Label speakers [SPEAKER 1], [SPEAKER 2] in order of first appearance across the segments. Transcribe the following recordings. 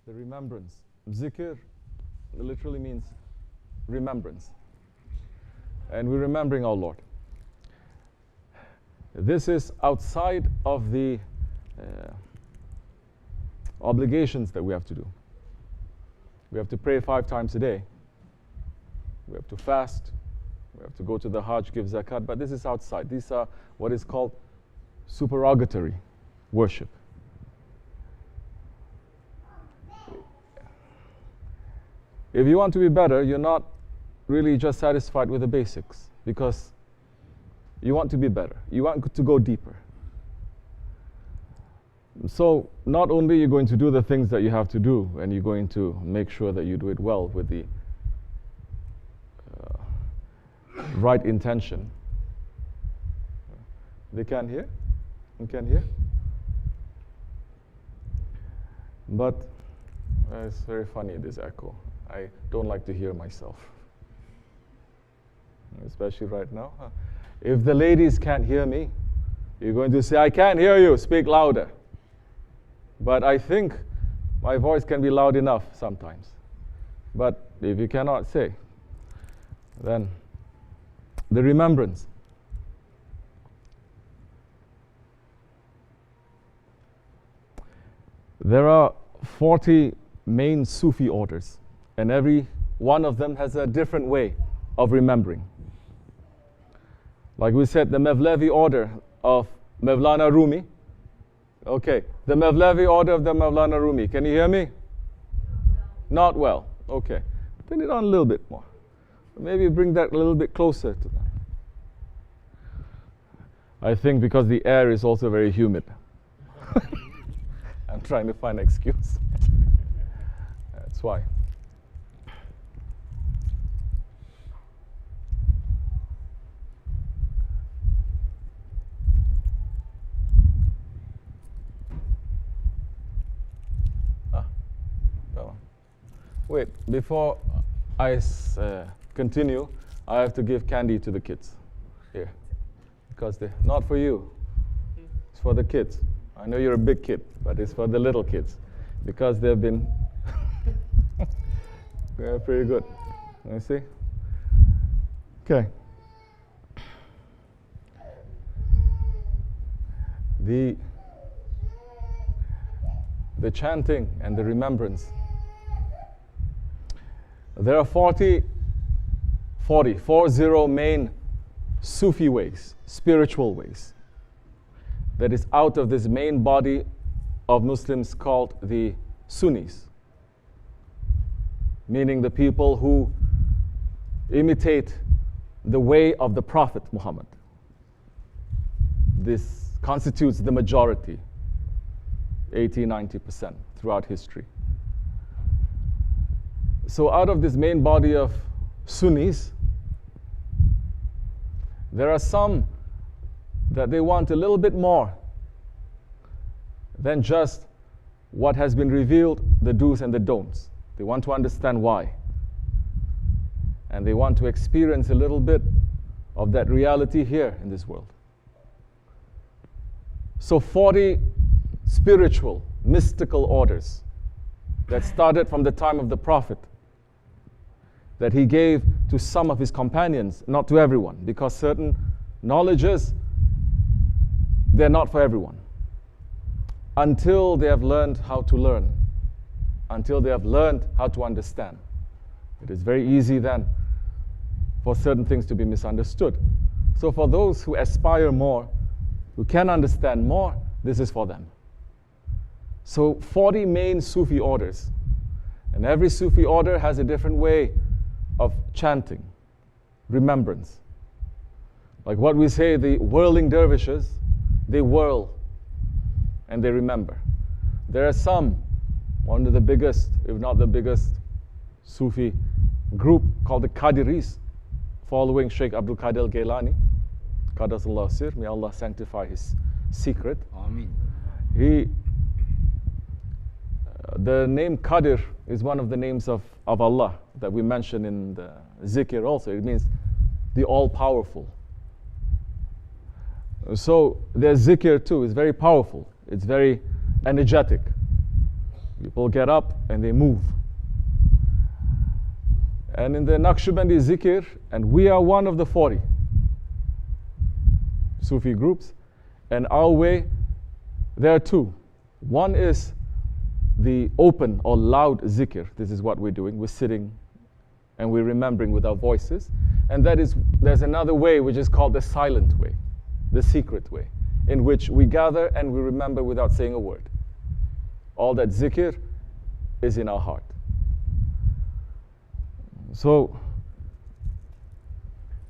[SPEAKER 1] the remembrance. Zikr literally means remembrance. And we're remembering our Lord. This is outside of the obligations that we have to do. We have to pray 5 times a day. We have to fast. We have to go to the Hajj, give zakat. But this is outside. These are what is called supererogatory worship. If you want to be better, you're not really just satisfied with the basics, because you want to be better. You want to go deeper. So not only are you going to do the things that you have to do, and you're going to make sure that you do it well with the right intention. They can't hear? You can hear? But it's very funny, this echo. I don't like to hear myself. Especially right now. If the ladies can't hear me, you're going to say, I can't hear you, speak louder. But I think my voice can be loud enough sometimes. But if you cannot say, then the remembrance. There are 40 main Sufi orders, and every one of them has a different way of remembering. Like we said, the Mevlevi order of Mevlana Rumi. Okay, the Mevlevi order of the Mevlana Rumi. Can you hear me? Not well. Okay. Turn it on a little bit more. Maybe bring that a little bit closer to them. I think because the air is also very humid. I'm trying to find an excuse. That's why. Wait, before I continue, I have to give candy to the kids here, because they're not for you. It's for the kids. I know you're a big kid, but it's for the little kids, because they've been they're pretty good. You see? Okay. The chanting and the remembrance. There are 40 main Sufi ways, spiritual ways, that is out of this main body of Muslims called the Sunnis, meaning the people who imitate the way of the Prophet Muhammad. This constitutes the majority, 80-90% throughout history. So out of this main body of Sunnis, there are some that they want a little bit more than just what has been revealed, the do's and the don'ts. They want to understand why. And they want to experience a little bit of that reality here in this world. So 40 spiritual, mystical orders that started from the time of the Prophet, that he gave to some of his companions, not to everyone, because certain knowledges, they're not for everyone. Until they have learned how to learn, until they have learned how to understand. It is very easy then for certain things to be misunderstood. So for those who aspire more, who can understand more, this is for them. So 40 main Sufi orders, and every Sufi order has a different way of chanting, remembrance. Like what we say, the whirling dervishes, they whirl and they remember. There are some, one of the biggest, if not the biggest, Sufi group called the Qadiris, following Shaykh Abdulkerim Gailani, Qaddasallahu Sir, may Allah sanctify his secret.
[SPEAKER 2] Ameen.
[SPEAKER 1] The name Qadir is one of the names of Allah that we mention in the zikr also. It means the all-powerful. So their zikr too is very powerful. It's very energetic. People get up and they move. And in the Nakshibendi zikr, and we are one of the 40 Sufi groups, and our way, there are two. One is the open or loud zikr. This is what we're doing. We're sitting and we're remembering with our voices. And there's another way which is called the silent way, the secret way, in which we gather and we remember without saying a word. All that zikr is in our heart. So,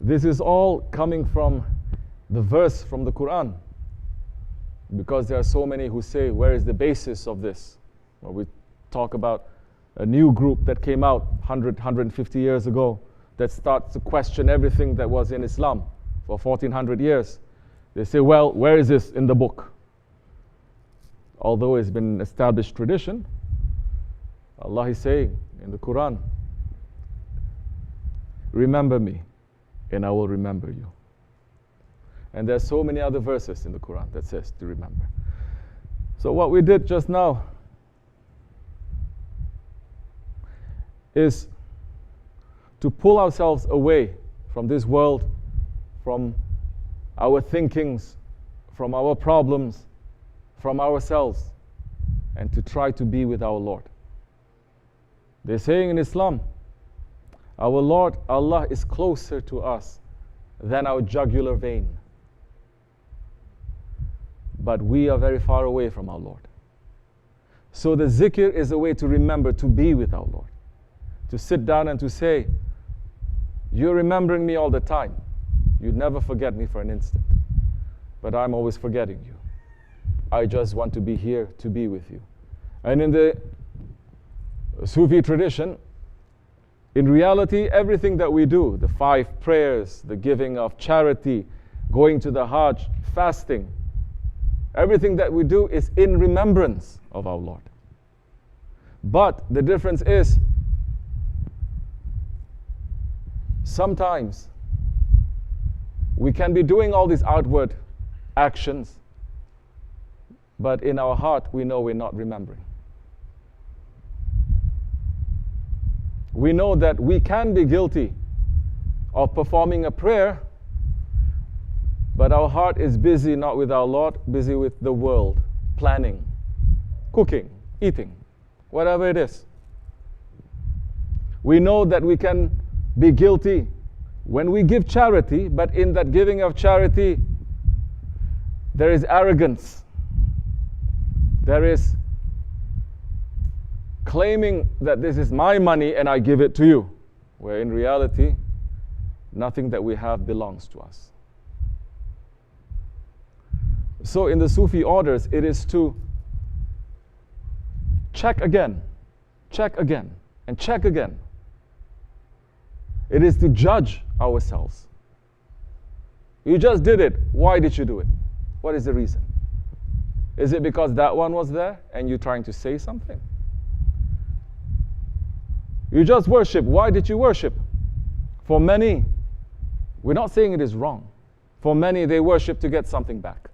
[SPEAKER 1] this is all coming from the verse from the Quran. Because there are so many who say, where is the basis of this? Well, we talk about a new group that came out 150 years ago that starts to question everything that was in Islam for 1400 years. They say, well, where is this in the book? Although it's been an established tradition, Allah is saying in the Quran, remember me and I will remember you. And there's so many other verses in the Quran that says to remember. So what we did just now is to pull ourselves away from this world, from our thinkings, from our problems, from ourselves, and to try to be with our Lord. They're saying in Islam, our Lord, Allah, is closer to us than our jugular vein. But we are very far away from our Lord. So the zikr is a way to remember to be with our Lord. To sit down and to say, you're remembering me all the time. You'd never forget me for an instant. But I'm always forgetting you. I just want to be here to be with you. And in the Sufi tradition, in reality, everything that we do, the 5 prayers, the giving of charity, going to the Hajj, fasting, everything that we do is in remembrance of our Lord. But the difference is, sometimes we can be doing all these outward actions, but in our heart we know we're not remembering. We know that we can be guilty of performing a prayer, but our heart is busy not with our Lord, busy with the world, planning, cooking, eating, whatever it is. We know that we can be guilty when we give charity, but in that giving of charity, there is arrogance. There is claiming that this is my money and I give it to you, where in reality, nothing that we have belongs to us. So in the Sufi orders, it is to check again, and check again. It is to judge ourselves. You just did it. Why did you do it? What is the reason? Is it because that one was there and you're trying to say something? You just worship. Why did you worship? For many, we're not saying it is wrong. For many, they worship to get something back.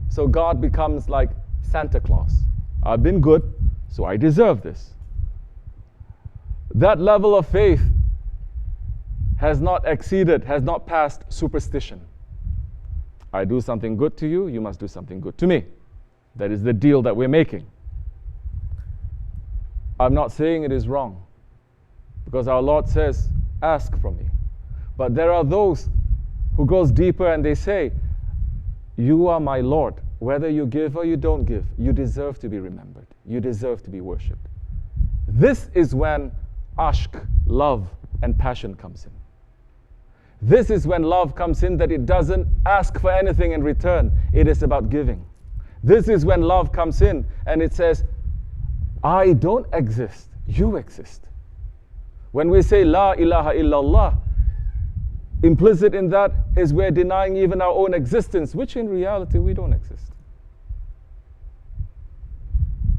[SPEAKER 1] So God becomes like Santa Claus. I've been good, so I deserve this. That level of faith has not passed superstition. I do something good to you, you must do something good to me. That is the deal that we're making. I'm not saying it is wrong, because our Lord says, ask from me. But there are those who goes deeper and they say, you are my Lord. Whether you give or you don't give, you deserve to be remembered. You deserve to be worshipped. This is when ashq, love and passion comes in. This is when love comes in, that it doesn't ask for anything in return. It is about giving. This is when love comes in and it says, I don't exist, you exist. When we say La ilaha illallah, implicit in that is we're denying even our own existence, which in reality we don't exist.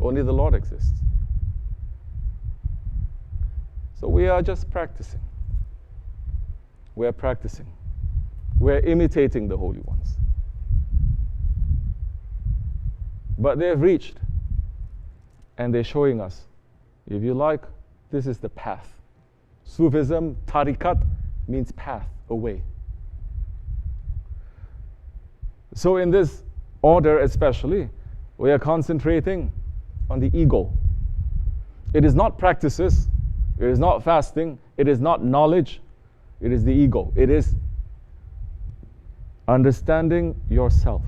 [SPEAKER 1] Only the Lord exists. So we are just practicing. We're practicing. We're imitating the holy ones. But they've reached. And they're showing us, if you like, this is the path. Sufism, tariqat, means path, a way. So in this order especially, we are concentrating on the ego. It is not practices, it is not fasting, it is not knowledge, it is the ego. It is understanding yourself.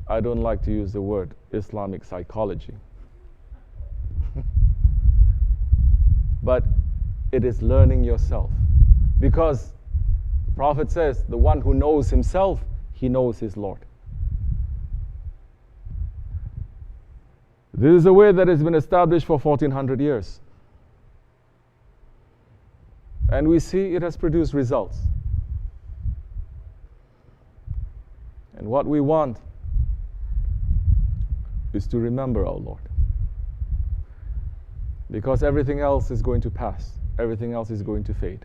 [SPEAKER 1] I don't like to use the word Islamic psychology. But it is learning yourself. Because the Prophet says, the one who knows himself, he knows his Lord. This is a way that has been established for 1400 years. And we see it has produced results. And what we want is to remember our Lord. Because everything else is going to pass. Everything else is going to fade.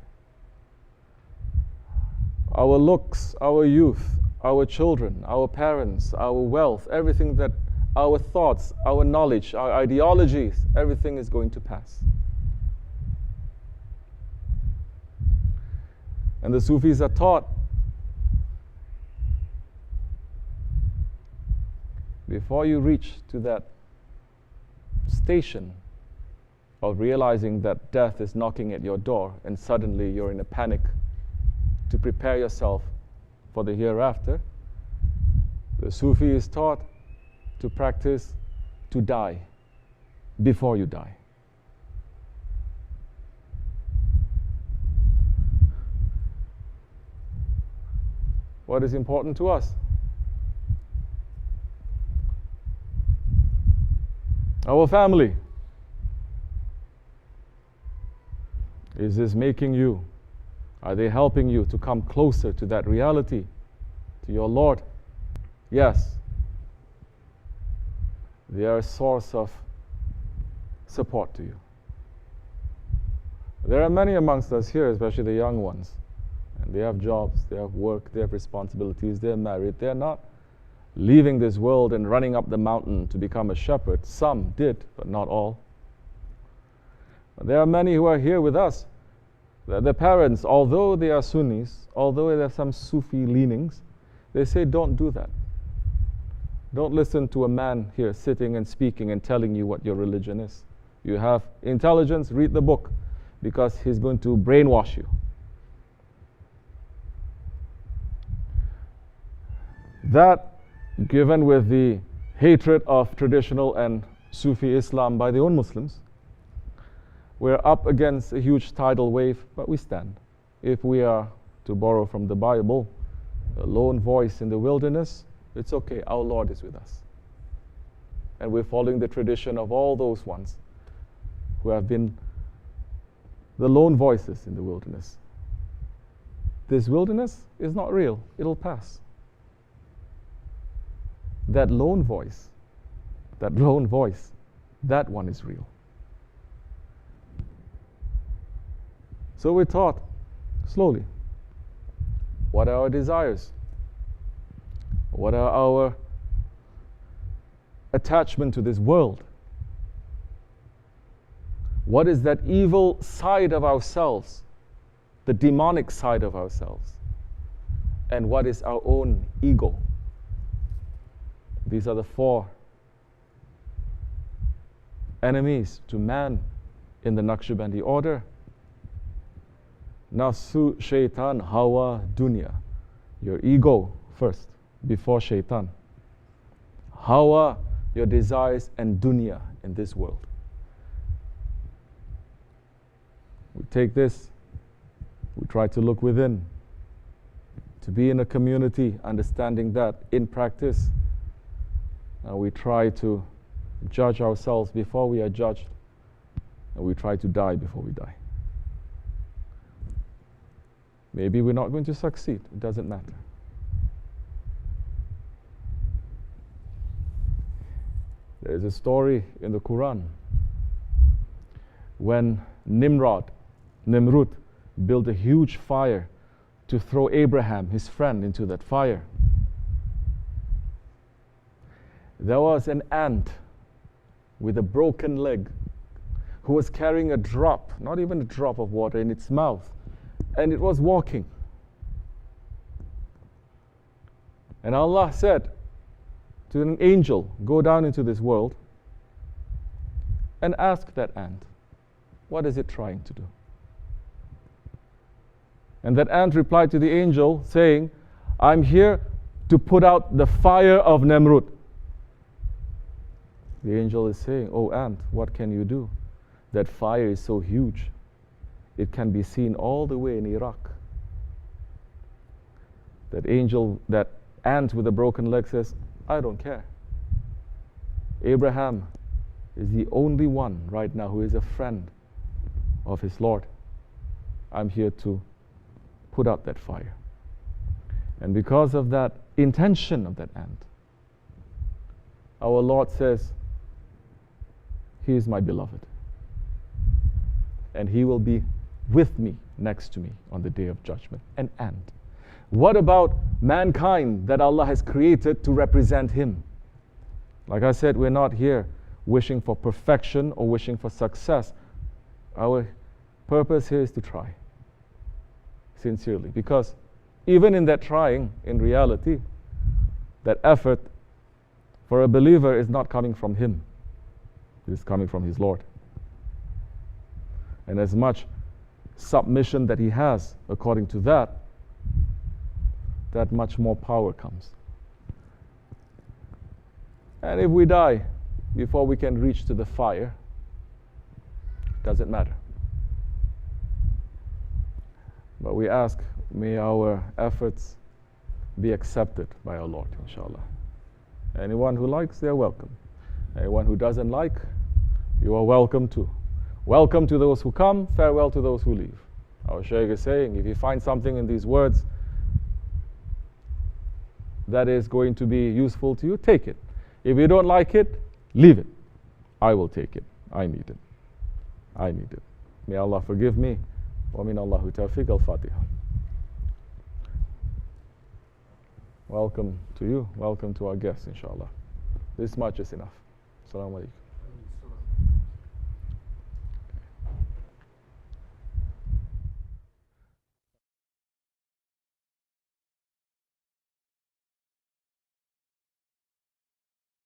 [SPEAKER 1] Our looks, our youth, our children, our parents, our wealth, everything that, our thoughts, our knowledge, our ideologies, everything is going to pass. And the Sufis are taught, before you reach to that station of realizing that death is knocking at your door and suddenly you're in a panic to prepare yourself for the hereafter, the Sufi is taught to practice to die before you die. What is important to us? Our family. Is this making you? Are they helping you to come closer to that reality, to your Lord? Yes. They are a source of support to you. There are many amongst us here, especially the young ones, and they have jobs, they have work, they have responsibilities, they're married, they're not leaving this world and running up the mountain to become a shepherd. Some did, but not all. But there are many who are here with us. The parents, although they are Sunnis, although they have some Sufi leanings, they say, don't do that. Don't listen to a man here sitting and speaking and telling you what your religion is. You have intelligence, read the book, because he's going to brainwash you. That, given with the hatred of traditional and Sufi Islam by the own Muslims, we're up against a huge tidal wave, but we stand. If we are, to borrow from the Bible, a lone voice in the wilderness, it's okay, our Lord is with us. And we're following the tradition of all those ones who have been the lone voices in the wilderness. This wilderness is not real, it'll pass. That lone voice, that one is real. So we're taught slowly, what are our desires? What are our attachment to this world? What is that evil side of ourselves, the demonic side of ourselves? And what is our own ego? These are the four enemies to man in the Nakshibendi order. Nafsu, shaitan, hawa, dunya. Your ego first, before shaitan. Hawa, your desires, and dunya in this world. We take this, we try to look within, to be in a community, understanding that in practice. We try to judge ourselves before we are judged, and we try to die before we die. Maybe we're not going to succeed, it doesn't matter. There is a story in the Quran when Nimrod built a huge fire to throw Abraham, his friend, into that fire. there was an ant with a broken leg who was carrying a drop, not even a drop of water, in its mouth, and it was walking. And Allah said to an angel, go down into this world and ask that ant, what is it trying to do? And that ant replied to the angel saying, I'm here to put out the fire of Namrud. The angel is saying, oh ant, what can you do? That fire is so huge, it can be seen all the way in Iraq. That ant with a broken leg says, I don't care. Abraham is the only one right now who is a friend of his Lord. I'm here to put out that fire. And because of that intention of that ant, our Lord says, he is my beloved. And he will be with me, next to me on the day of judgment. An ant. What about mankind that Allah has created to represent him? Like I said, we're not here wishing for perfection or wishing for success. Our purpose here is to try sincerely, because even in that trying, in reality, that effort for a believer is not coming from him. It is coming from his Lord. And as much submission that he has according to that much more power comes. And if we die before we can reach to the fire, doesn't matter. But we ask, may our efforts be accepted by our Lord, inshallah. Anyone who likes, they are welcome. Anyone who doesn't like, you are welcome too. Welcome to those who come, farewell to those who leave. Our Shaykh is saying, if you find something in these words that is going to be useful to you, take it. If you don't like it, leave it. I will take it. I need it. I need it. May Allah forgive me. Wa min Allahu tawfiq. Al-Fatiha. Welcome to you. Welcome to our guests, inshallah. This much is enough. Assalamu alaikum.